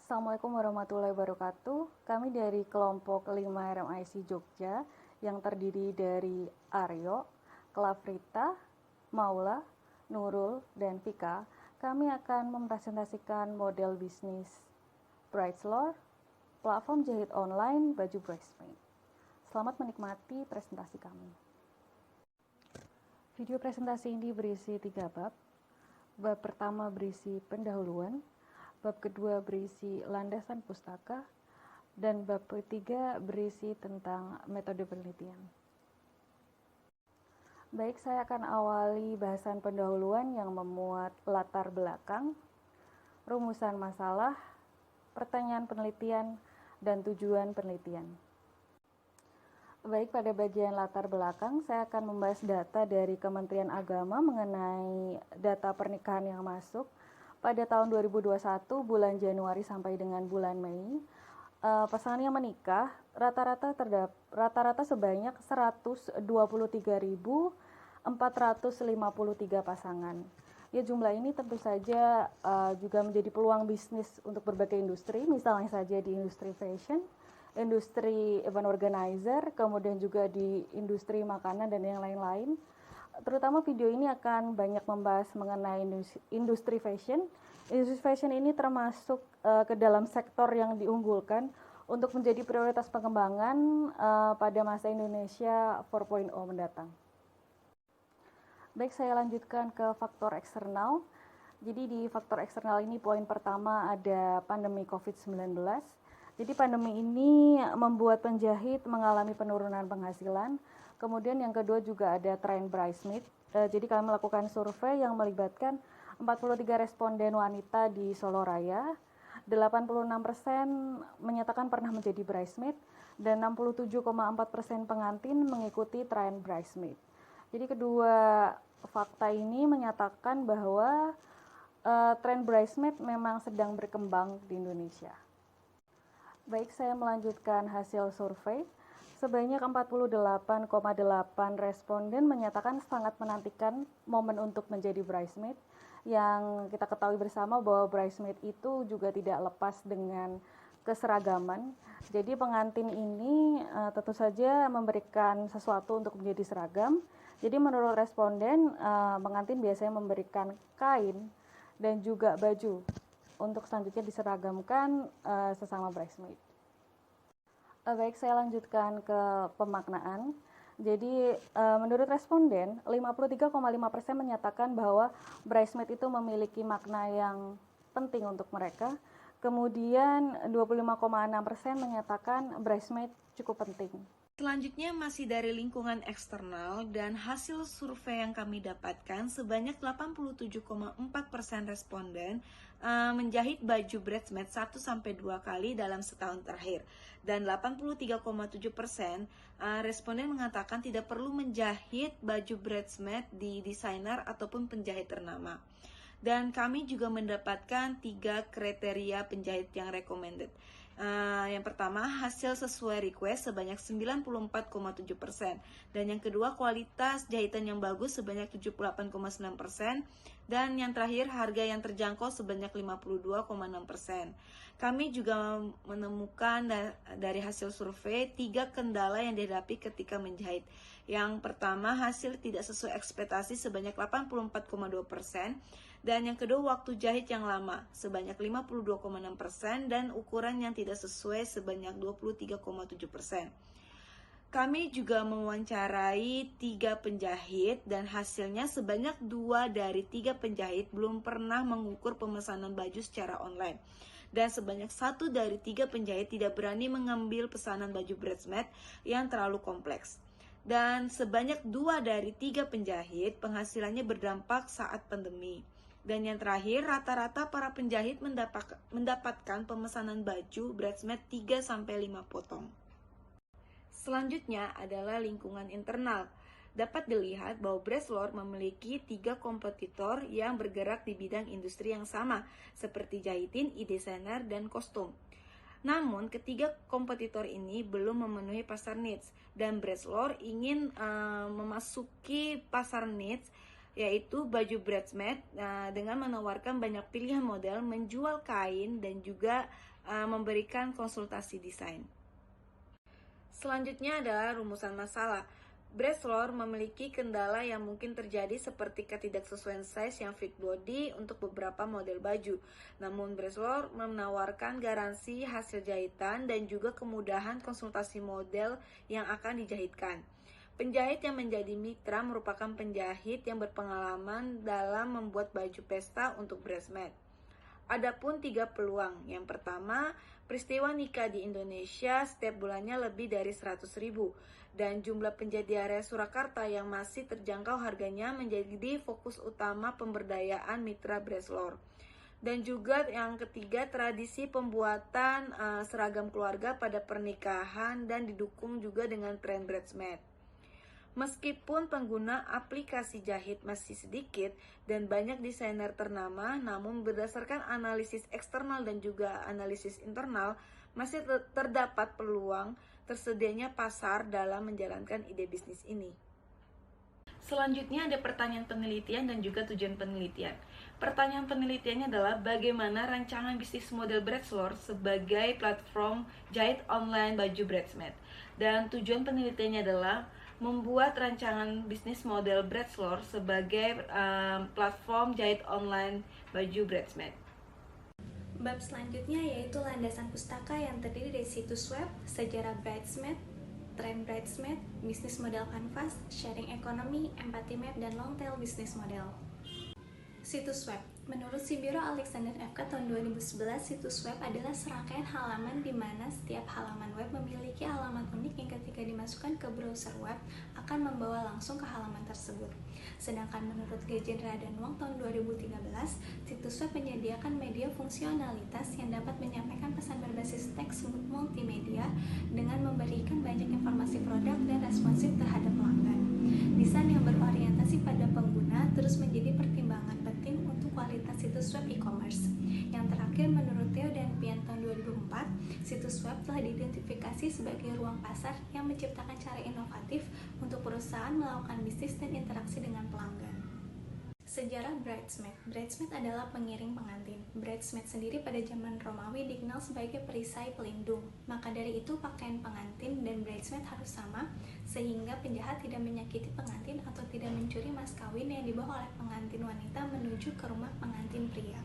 Assalamualaikum warahmatullahi wabarakatuh. Kami dari kelompok 5 RMIC Jogja yang terdiri dari Aryo, Klafrita, Maula, Nurul, dan Vika. Kami akan mempresentasikan model bisnis Brideslohr, platform jahit online baju bridesmaid. Selamat menikmati presentasi kami. Video presentasi ini berisi 3 bab. Bab pertama berisi pendahuluan, bab kedua berisi landasan pustaka, dan bab ketiga berisi tentang metode penelitian. Baik, saya akan awali bahasan pendahuluan yang memuat latar belakang, rumusan masalah, pertanyaan penelitian, dan tujuan penelitian. Baik, pada bagian latar belakang, saya akan membahas data dari Kementerian Agama mengenai data pernikahan yang masuk pada tahun 2021 bulan Januari sampai dengan bulan Mei. Pasangan yang menikah rata-rata sebanyak 123.453 pasangan. Ya, jumlah ini tentu saja juga menjadi peluang bisnis untuk berbagai industri, misalnya saja di industri fashion, industri event organizer, kemudian juga di industri makanan dan yang lain-lain. Terutama video ini akan banyak membahas mengenai industri fashion. Industri fashion ini termasuk ke dalam sektor yang diunggulkan untuk menjadi prioritas pengembangan pada masa Indonesia 4.0 mendatang. Baik, saya lanjutkan ke faktor eksternal. Jadi di faktor eksternal ini poin pertama ada pandemi COVID-19. Jadi pandemi ini membuat penjahit mengalami penurunan penghasilan. Kemudian yang kedua juga ada tren bridesmaid. Jadi kami melakukan survei yang melibatkan 43 responden wanita di Solo Raya. 86% menyatakan pernah menjadi bridesmaid dan 67,4% pengantin mengikuti tren bridesmaid. Jadi kedua fakta ini menyatakan bahwa tren bridesmaid memang sedang berkembang di Indonesia. Baik, saya melanjutkan hasil survei. Sebanyak 48,8 responden menyatakan sangat menantikan momen untuk menjadi bridesmaid. Yang kita ketahui bersama bahwa bridesmaid itu juga tidak lepas dengan keseragaman. Jadi pengantin ini tentu saja memberikan sesuatu untuk menjadi seragam. Jadi menurut responden, pengantin biasanya memberikan kain dan juga baju untuk selanjutnya diseragamkan sesama bridesmaid. Baik, saya lanjutkan ke pemaknaan. Jadi menurut responden, 53,5% menyatakan bahwa bridesmaid itu memiliki makna yang penting untuk mereka. Kemudian 25,6% menyatakan bridesmaid cukup penting. Selanjutnya masih dari lingkungan eksternal dan hasil survei yang kami dapatkan sebanyak 87,4% responden menjahit baju bridesmaid 1-2 kali dalam setahun terakhir dan 83,7% responden mengatakan tidak perlu menjahit baju bridesmaid di desainer ataupun penjahit ternama. Dan kami juga mendapatkan 3 kriteria penjahit yang recommended. Yang pertama, hasil sesuai request sebanyak 94,7%, dan yang kedua, kualitas jahitan yang bagus sebanyak 78,9%, dan yang terakhir, harga yang terjangkau sebanyak 52,6%. Kami juga menemukan dari hasil survei 3 kendala yang dihadapi ketika menjahit. Yang pertama, hasil tidak sesuai ekspektasi sebanyak 84,2%, dan yang kedua, waktu jahit yang lama sebanyak 52,6%, dan ukuran yang tidak sesuai sebanyak 23,7%. Kami juga mewawancarai 3 penjahit dan hasilnya sebanyak 2 dari 3 penjahit belum pernah mengukur pemesanan baju secara online. Dan sebanyak 1 dari 3 penjahit tidak berani mengambil pesanan baju bridesmaid yang terlalu kompleks. Dan sebanyak 2 dari 3 penjahit penghasilannya berdampak saat pandemi. Dan yang terakhir, rata-rata para penjahit mendapatkan pemesanan baju bridesmaid 3-5 potong. Selanjutnya adalah lingkungan internal. Dapat dilihat bahwa Brideslohr memiliki 3 kompetitor yang bergerak di bidang industri yang sama, seperti jahitin, e-designer, dan kostum. Namun, ketiga kompetitor ini belum memenuhi pasar niche, dan Brideslohr ingin memasuki pasar niche yaitu baju bridesmaid dengan menawarkan banyak pilihan model, menjual kain dan juga memberikan konsultasi desain. Selanjutnya adalah rumusan masalah. Breslor memiliki kendala yang mungkin terjadi seperti ketidaksesuaian size yang fit body untuk beberapa model baju. Namun Breslor menawarkan garansi hasil jahitan dan juga kemudahan konsultasi model yang akan dijahitkan. Penjahit yang menjadi mitra merupakan penjahit yang berpengalaman dalam membuat baju pesta untuk bridesmaid. Adapun 3 peluang. Yang pertama, peristiwa nikah di Indonesia setiap bulannya lebih dari 100.000 dan jumlah penjahit di area Surakarta yang masih terjangkau harganya menjadi fokus utama pemberdayaan mitra Breslor. Dan juga yang ketiga, tradisi pembuatan seragam keluarga pada pernikahan dan didukung juga dengan tren bridesmaid. Meskipun pengguna aplikasi jahit masih sedikit dan banyak desainer ternama, namun berdasarkan analisis eksternal dan juga analisis internal, masih terdapat peluang tersedianya pasar dalam menjalankan ide bisnis ini. Selanjutnya ada pertanyaan penelitian dan juga tujuan penelitian. Pertanyaan penelitiannya adalah bagaimana rancangan bisnis model Breslor sebagai platform jahit online baju bridesmaid. Dan tujuan penelitiannya adalah membuat rancangan bisnis model Breslor sebagai platform jahit online baju bridesmaid. Bab selanjutnya yaitu landasan pustaka yang terdiri dari situs web, sejarah bridesmaid, tren bridesmaid, bisnis model kanvas, sharing ekonomi, empathy map, dan long tail bisnis model. Situs web. Menurut Sibiro Alexander FK tahun 2011, situs web adalah serangkaian halaman di mana setiap halaman web memiliki halaman unik yang ketika dimasukkan ke browser web akan membawa langsung ke halaman tersebut. Sedangkan menurut Gajendra dan Wong tahun 2013, situs web menyediakan media fungsionalitas yang dapat menyampaikan pesan berbasis teks multimedia dengan memberikan banyak informasi produk dan responsif terhadap pelanggan. Desain yang berorientasi pada pengguna terus menjadi pertimbangan penting untuk kualitas situs web e-commerce. Yang terakhir, menurut Theo dan Pian tahun 2004, situs web telah diidentifikasi sebagai ruang pasar yang menciptakan cara inovatif untuk perusahaan melakukan bisnis dan interaksi dengan pelanggan. Sejarah bridesmaid. Bridesmaid adalah pengiring pengantin. Bridesmaid sendiri pada zaman Romawi dikenal sebagai perisai pelindung. Maka dari itu pakaian pengantin dan bridesmaid harus sama, sehingga penjahat tidak menyakiti pengantin atau tidak mencuri mas kawin yang dibawa oleh pengantin wanita menuju ke rumah pengantin pria.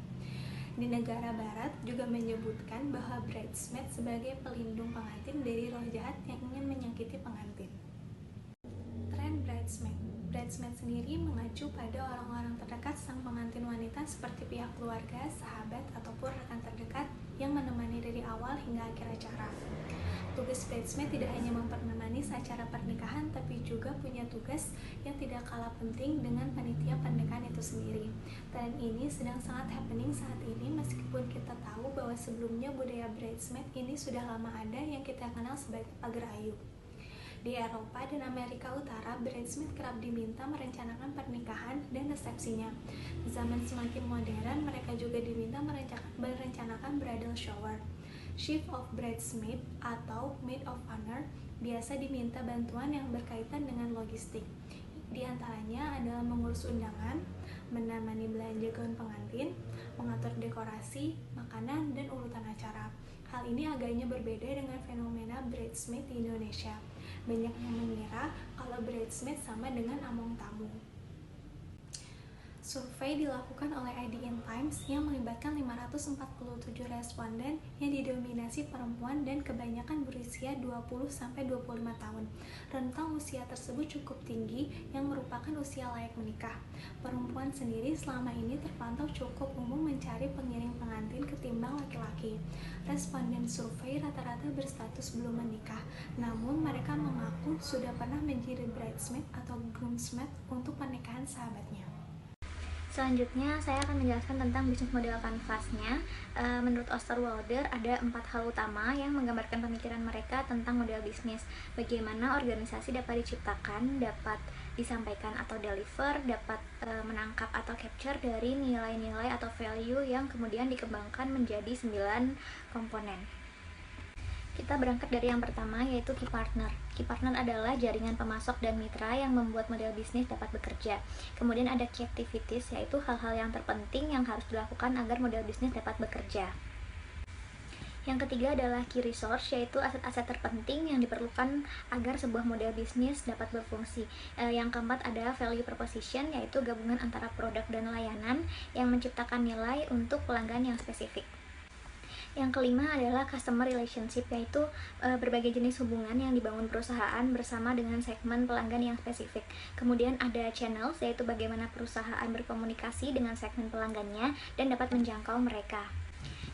Di negara barat juga menyebutkan bahwa bridesmaid sebagai pelindung pengantin dari roh jahat yang ingin menyakiti pengantin. Tren bridesmaid. Bridesmaid sendiri mengacu pada orang-orang terdekat sang pengantin wanita seperti pihak keluarga, sahabat, ataupun rekan terdekat yang menemani dari awal hingga akhir acara. Tugas bridesmaid tidak hanya mempernemani acara pernikahan, tapi juga punya tugas yang tidak kalah penting dengan panitia pernikahan itu sendiri. Tren ini sedang sangat happening saat ini meskipun kita tahu bahwa sebelumnya budaya bridesmaid ini sudah lama ada yang kita kenal sebagai pagar ayu. Di Eropa dan Amerika Utara, bridesmaid kerap diminta merencanakan pernikahan dan resepsinya. Zaman semakin modern, mereka juga diminta merencanakan bridal shower. Chief of Bridesmaid atau Maid of Honor biasa diminta bantuan yang berkaitan dengan logistik. Di antaranya adalah mengurus undangan, menemani belanja gaun pengantin, mengatur dekorasi, makanan, dan urutan acara. Hal ini agaknya berbeda dengan fenomena bridesmaid di Indonesia. Banyak yang mengira kalau bridesmaid sama dengan among tamu. Survei dilakukan oleh IDN Times yang melibatkan 547 responden yang didominasi perempuan dan kebanyakan berusia 20-25 tahun. Rentang usia tersebut cukup tinggi yang merupakan usia layak menikah. Perempuan sendiri selama ini terpantau cukup umum mencari pengiring pengantin ketimbang laki-laki. Responden survei rata-rata berstatus belum menikah, namun mereka mengaku sudah pernah menjadi bridesmaid atau groomsmaid untuk pernikahan sahabatnya. Selanjutnya, saya akan menjelaskan tentang bisnis model kanvasnya. Menurut Osterwalder, ada 4 hal utama yang menggambarkan pemikiran mereka tentang model bisnis. Bagaimana organisasi dapat diciptakan, dapat disampaikan atau deliver, dapat menangkap atau capture dari nilai-nilai atau value yang kemudian dikembangkan menjadi 9 komponen. Kita berangkat dari yang pertama, yaitu key partner. Key partner adalah jaringan pemasok dan mitra yang membuat model bisnis dapat bekerja. Kemudian ada key activities, yaitu hal-hal yang terpenting yang harus dilakukan agar model bisnis dapat bekerja. Yang ketiga adalah key resource, yaitu aset-aset terpenting yang diperlukan agar sebuah model bisnis dapat berfungsi. Yang keempat ada value proposition, yaitu gabungan antara produk dan layanan yang menciptakan nilai untuk pelanggan yang spesifik. Yang kelima adalah customer relationship, yaitu berbagai jenis hubungan yang dibangun perusahaan bersama dengan segmen pelanggan yang spesifik. Kemudian ada channels, yaitu bagaimana perusahaan berkomunikasi dengan segmen pelanggannya dan dapat menjangkau mereka.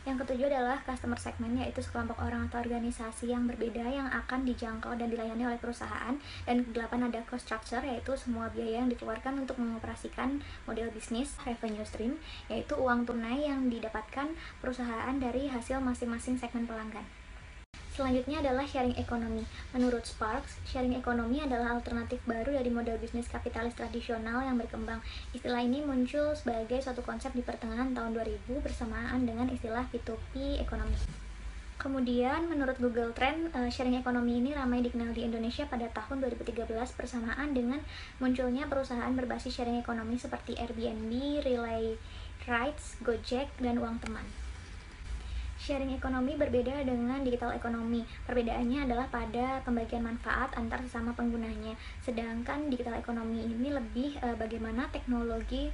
Yang ketujuh adalah customer segment, yaitu sekelompok orang atau organisasi yang berbeda yang akan dijangkau dan dilayani oleh perusahaan. Dan kedelapan ada cost structure, yaitu semua biaya yang dikeluarkan untuk mengoperasikan model bisnis. Revenue stream, yaitu uang tunai yang didapatkan perusahaan dari hasil masing-masing segmen pelanggan. Selanjutnya adalah sharing economy. Menurut Sparks, sharing economy adalah alternatif baru dari model bisnis kapitalis tradisional yang berkembang. Istilah ini muncul sebagai suatu konsep di pertengahan tahun 2000 bersamaan dengan istilah P2P economy. Kemudian, menurut Google Trend, sharing economy ini ramai dikenal di Indonesia pada tahun 2013 bersamaan dengan munculnya perusahaan berbasis sharing economy seperti Airbnb, Relay Rides, Gojek, dan Uang Teman. Sharing ekonomi berbeda dengan digital ekonomi. Perbedaannya adalah pada pembagian manfaat antar sesama penggunanya. Sedangkan digital ekonomi ini lebih bagaimana teknologi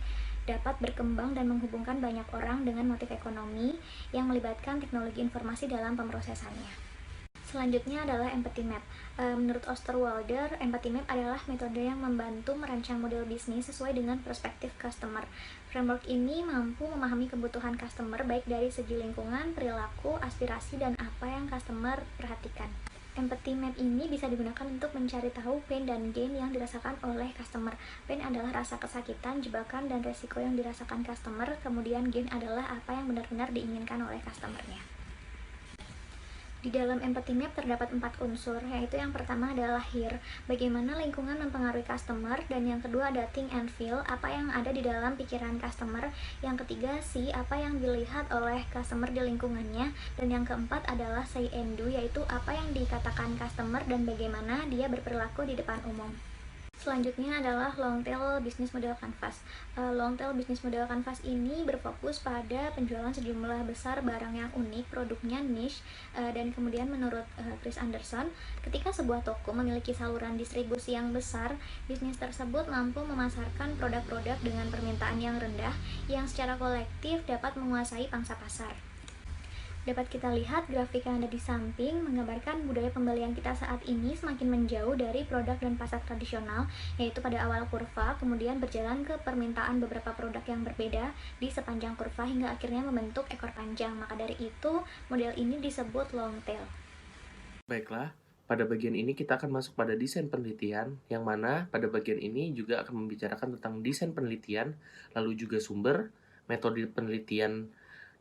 dapat berkembang dan menghubungkan banyak orang dengan motif ekonomi yang melibatkan teknologi informasi dalam pemrosesannya. Selanjutnya adalah empathy map. Menurut Osterwalder, empathy map adalah metode yang membantu merancang model bisnis sesuai dengan perspektif customer. Framework ini mampu memahami kebutuhan customer baik dari segi lingkungan, perilaku, aspirasi, dan apa yang customer perhatikan. Empathy map ini bisa digunakan untuk mencari tahu pain dan gain yang dirasakan oleh customer. Pain adalah rasa kesakitan, jebakan, dan resiko yang dirasakan customer, kemudian gain adalah apa yang benar-benar diinginkan oleh customernya. Di dalam empathy map terdapat 4 unsur, yaitu yang pertama adalah hear, bagaimana lingkungan mempengaruhi customer, dan yang kedua ada think and feel, apa yang ada di dalam pikiran customer, yang ketiga see, apa yang dilihat oleh customer di lingkungannya, dan yang keempat adalah say and do, yaitu apa yang dikatakan customer dan bagaimana dia berperilaku di depan umum. Selanjutnya adalah long tail business model canvas. Long tail business model canvas ini berfokus pada penjualan sejumlah besar barang yang unik, produknya niche, dan kemudian menurut Chris Anderson, ketika sebuah toko memiliki saluran distribusi yang besar, bisnis tersebut mampu memasarkan produk-produk dengan permintaan yang rendah yang secara kolektif dapat menguasai pangsa pasar. Dapat kita lihat grafik yang ada di samping menggambarkan budaya pembelian kita saat ini semakin menjauh dari produk dan pasar tradisional, yaitu pada awal kurva, kemudian berjalan ke permintaan beberapa produk yang berbeda di sepanjang kurva hingga akhirnya membentuk ekor panjang. Maka dari itu, model ini disebut long tail. Baiklah, pada bagian ini kita akan masuk pada desain penelitian, yang mana pada bagian ini juga akan membicarakan tentang desain penelitian, lalu juga sumber, metode penelitian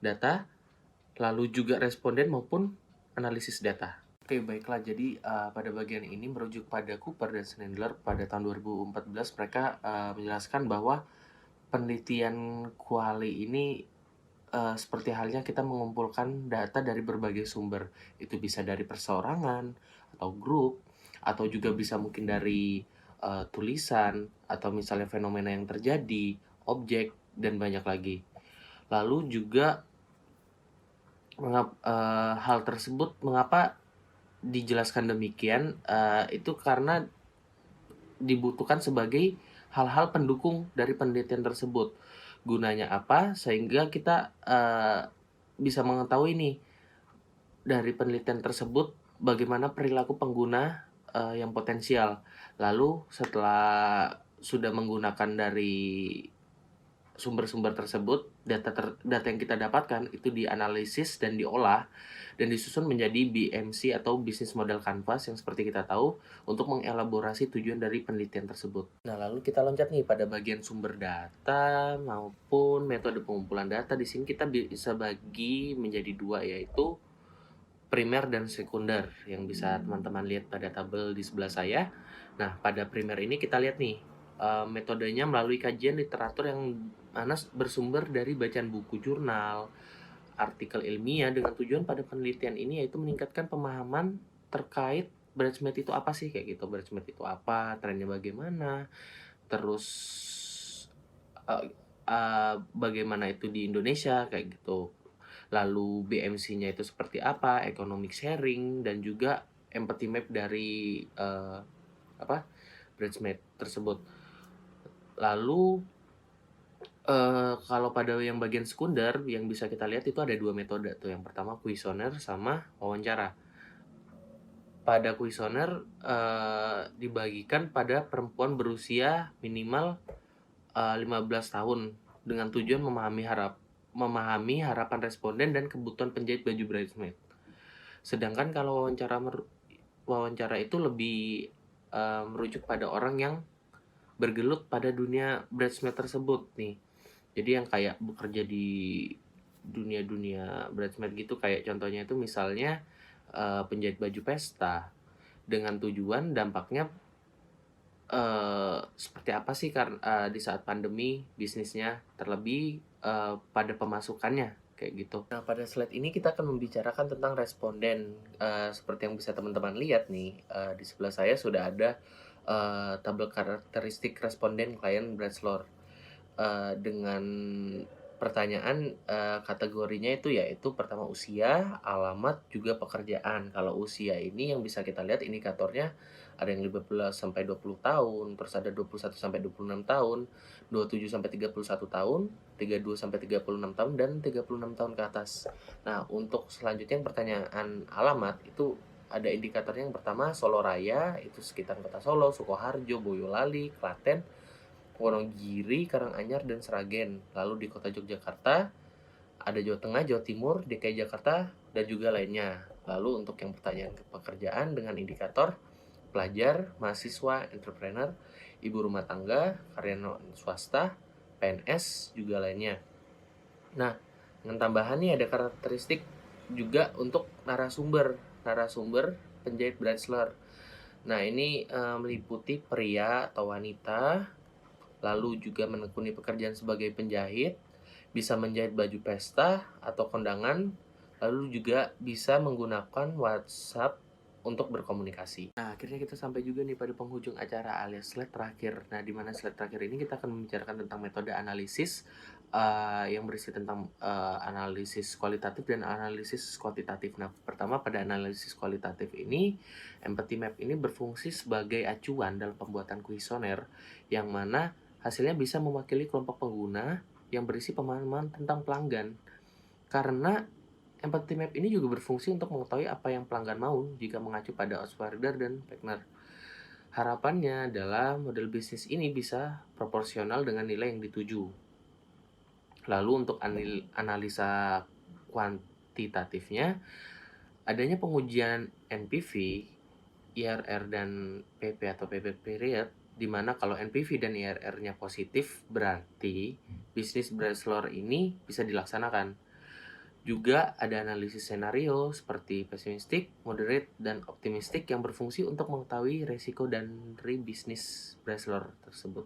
data, lalu juga responden maupun analisis data. Oke, baiklah. Jadi pada bagian ini merujuk pada Cooper dan Sandler pada tahun 2014, mereka menjelaskan bahwa penelitian kuali ini seperti halnya kita mengumpulkan data dari berbagai sumber. Itu bisa dari perseorangan atau grup, atau juga bisa mungkin dari tulisan, atau misalnya fenomena yang terjadi, objek, dan banyak lagi. Lalu juga hal tersebut mengapa dijelaskan demikian, itu karena dibutuhkan sebagai hal-hal pendukung dari penelitian tersebut. Gunanya apa? Sehingga kita bisa mengetahui nih dari penelitian tersebut bagaimana perilaku pengguna yang potensial. Lalu setelah sudah menggunakan dari sumber-sumber tersebut, data yang kita dapatkan itu dianalisis dan diolah dan disusun menjadi BMC atau Business Model Canvas yang seperti kita tahu untuk mengelaborasi tujuan dari penelitian tersebut. Nah, lalu kita loncat nih pada bagian sumber data maupun metode pengumpulan data. Di sini kita bisa bagi menjadi dua, yaitu primer dan sekunder, yang bisa teman-teman lihat pada tabel di sebelah saya. Nah, pada primer ini kita lihat nih metodenya melalui kajian literatur yang mana bersumber dari bacaan buku, jurnal, artikel ilmiah, dengan tujuan pada penelitian ini yaitu meningkatkan pemahaman terkait bridesmaid itu apa sih, kayak gitu. Bridesmaid itu apa, trennya bagaimana, terus bagaimana itu di Indonesia, kayak gitu. lalu BMC-nya itu seperti apa, economic sharing, dan juga empathy map dari bridesmaid tersebut. Lalu kalau pada yang bagian sekunder yang bisa kita lihat itu ada 2 metode tuh. Yang pertama kuesioner sama wawancara. Pada kuesioner dibagikan pada perempuan berusia minimal 15 tahun dengan tujuan memahami harapan responden dan kebutuhan penjahit baju bridesmaid. Sedangkan kalau wawancara itu lebih merujuk pada orang yang bergelut pada dunia bridesmaid tersebut nih. Jadi yang kayak bekerja di dunia bridesmaid gitu, kayak contohnya itu misalnya penjahit baju pesta, dengan tujuan dampaknya seperti apa sih karena di saat pandemi bisnisnya, terlebih pada pemasukannya kayak gitu. Nah, pada slide ini kita akan membicarakan tentang responden. Seperti yang bisa teman-teman lihat nih, di sebelah saya sudah ada tabel karakteristik responden klien Bachelor dengan pertanyaan kategorinya itu yaitu pertama usia, alamat, juga pekerjaan. Kalau usia ini yang bisa kita lihat indikatornya ada yang 15 sampai 20 tahun, terus ada 21 sampai 26 tahun, 27 sampai 31 tahun, 32 sampai 36 tahun, dan 36 tahun ke atas. Nah, untuk selanjutnya yang pertanyaan alamat itu ada indikatornya. Yang pertama Solo Raya, itu sekitar kota Solo, Sukoharjo, Boyolali, Klaten, Wonogiri, Karanganyar, dan Sragen. Lalu di kota Yogyakarta ada Jawa Tengah, Jawa Timur, DKI Jakarta, dan juga lainnya. Lalu untuk yang pertanyaan pekerjaan dengan indikator pelajar, mahasiswa, entrepreneur, ibu rumah tangga, karyawan swasta, PNS, juga lainnya. Nah, dengan tambahan nih ada karakteristik juga untuk narasumber penjahit bachelor. Nah, ini meliputi pria atau wanita, lalu juga menekuni pekerjaan sebagai penjahit, bisa menjahit baju pesta atau kondangan, lalu juga bisa menggunakan WhatsApp untuk berkomunikasi. Nah, akhirnya kita sampai juga nih pada penghujung acara alias slide terakhir. Nah, di mana slide terakhir ini kita akan membicarakan tentang metode analisis yang berisi tentang analisis kualitatif dan analisis kuantitatif. Nah, pertama pada analisis kualitatif ini, empathy map ini berfungsi sebagai acuan dalam pembuatan kuesioner yang mana hasilnya bisa mewakili kelompok pengguna yang berisi pemahaman tentang pelanggan. Karena empathy map ini juga berfungsi untuk mengetahui apa yang pelanggan mau jika mengacu pada Oswalder dan Wagner. Harapannya adalah model bisnis ini bisa proporsional dengan nilai yang dituju. Lalu untuk analisa kuantitatifnya, adanya pengujian NPV, IRR, dan PP atau payback period, di mana kalau NPV dan IRR-nya positif berarti bisnis bachelor ini bisa dilaksanakan. Juga ada analisis senario seperti pesimistik, moderate, dan optimistik yang berfungsi untuk mengetahui resiko dari bisnis bachelor tersebut.